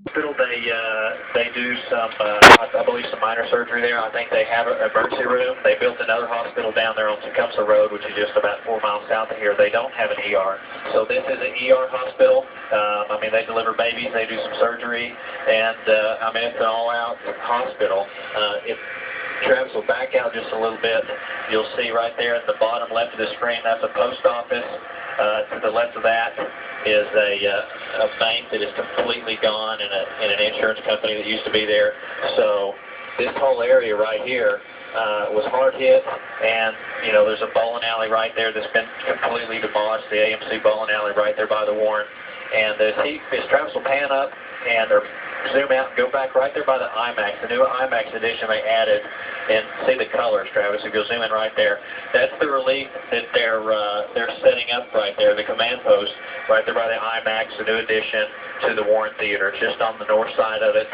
Hospital, they do some, I believe some minor surgery there. I think they have an emergency room. They built another hospital down there on Tecumseh Road, which is just about 4 miles south of here. They don't have an ER. So this is an ER hospital. I mean, they deliver babies, they do some surgery, and I mean, it's an all-out hospital. If Travis will back out just a little bit, you'll see right there at the bottom left of the screen, that's a post office. To the left of that is a bank that is completely gone, and an insurance company that used to be there. So this whole area right here was hard hit, and you know, there's a bowling alley right there that's been completely demolished, the AMC bowling alley right there by the Warren. And as Travis will pan up and or zoom out and go back right there by the IMAX, the new IMAX edition they added, and see the colors, Travis. If you'll zoom in right there, that's the relief that they're setting up right there, the command post right there by the IMAX, the new addition to the Warren Theater. It's just on the north side of it.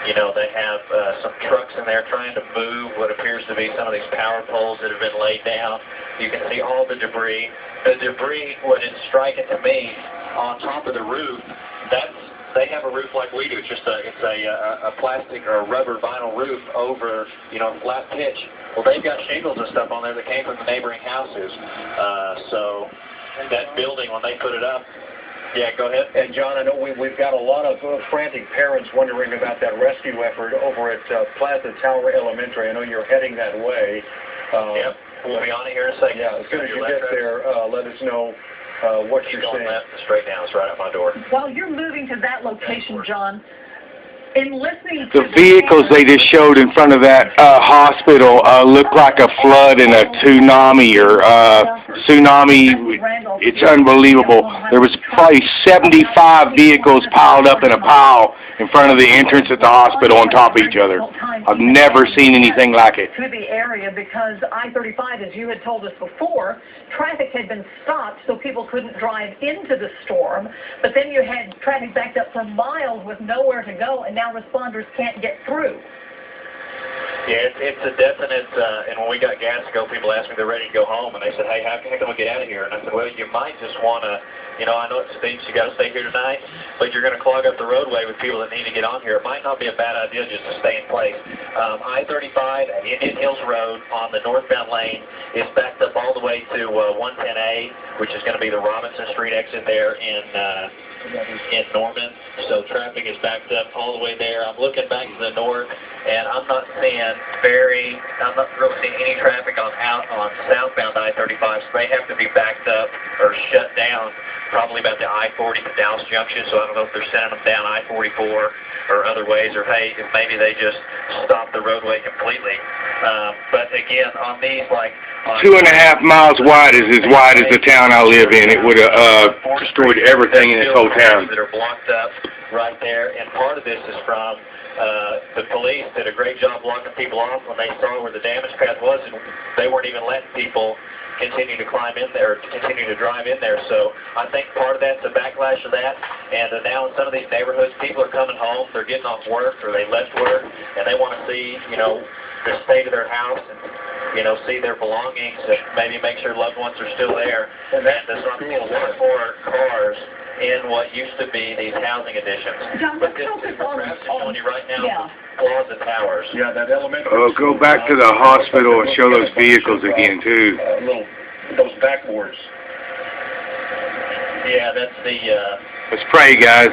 You know, they have some trucks in there trying to move what appears to be some of these power poles that have been laid down. You can see all the debris. The debris, what is striking to me, on top of the roof, they have a roof like we do. It's just a plastic or a rubber vinyl roof over, you know, flat pitch. Well, they've got shingles and stuff on there that came from the neighboring houses. So that building, when they put it up, yeah, go ahead. And John, I know we've got a lot of frantic parents wondering about that rescue effort over at Plaza Tower Elementary. I know you're heading that way. Yep, we'll be on it here in a second. Yeah, as soon as you get there, let us know what you're seeing. Left, straight down, it's right at my door. While you're moving to that location, John, in listening to the vehicles they just showed in front of that hospital look like a flood and a tsunami tsunami. It's unbelievable. There was probably 75 vehicles piled up in a pile in front of the entrance at the hospital on top of each other. I've never seen anything like it. To the area, because I-35, as you had told us before, traffic had been stopped so people couldn't drive into the storm, but then you had traffic backed up for miles with nowhere to go, and now responders can't get through. Yeah, it's a definite, and when we got gas to go, people asked me they're ready to go home, and they said, hey, how can we get out of here? And I said, well, you might just want to, you know, I know it stinks, you got to stay here tonight, but you're going to clog up the roadway with people that need to get on here. It might not be a bad idea just to stay in place. I-35 at Indian Hills Road on the northbound lane is backed up all the way to 110A, which is going to be the Robinson Street exit there in Norman. So traffic is backed up all the way there. I'm looking back to the north, and I'm not really seeing any traffic on southbound I-35, so they have to be backed up or shut down probably about the I-40 to Dallas Junction. So I don't know if they're sending them down I-44 or other ways, or hey, if maybe they just stop the roadway completely. But again, on these, like 2.5 miles wide is as wide as the town I live in. It would have destroyed everything in this whole town. That are blocked up right there, and part of this is from the police did a great job blocking people off when they saw where the damage path was, and they weren't even letting people continue to climb in there, continue to drive in there. So I think part of that's a backlash of that, and now in some of these neighborhoods, people are coming home, they're getting off work, or they left work, and they want to see, you know, the state of their house, and you know, see their belongings, and maybe make sure loved ones are still there. And there's not a lot more cars in what used to be these housing additions. John, but this is what Travis is showing you right now. Yeah. Plaza Towers. Yeah, that elementary. Oh, go back to the hospital and show those vehicles again too. Those backboards. Yeah, that's the. Let's pray, guys.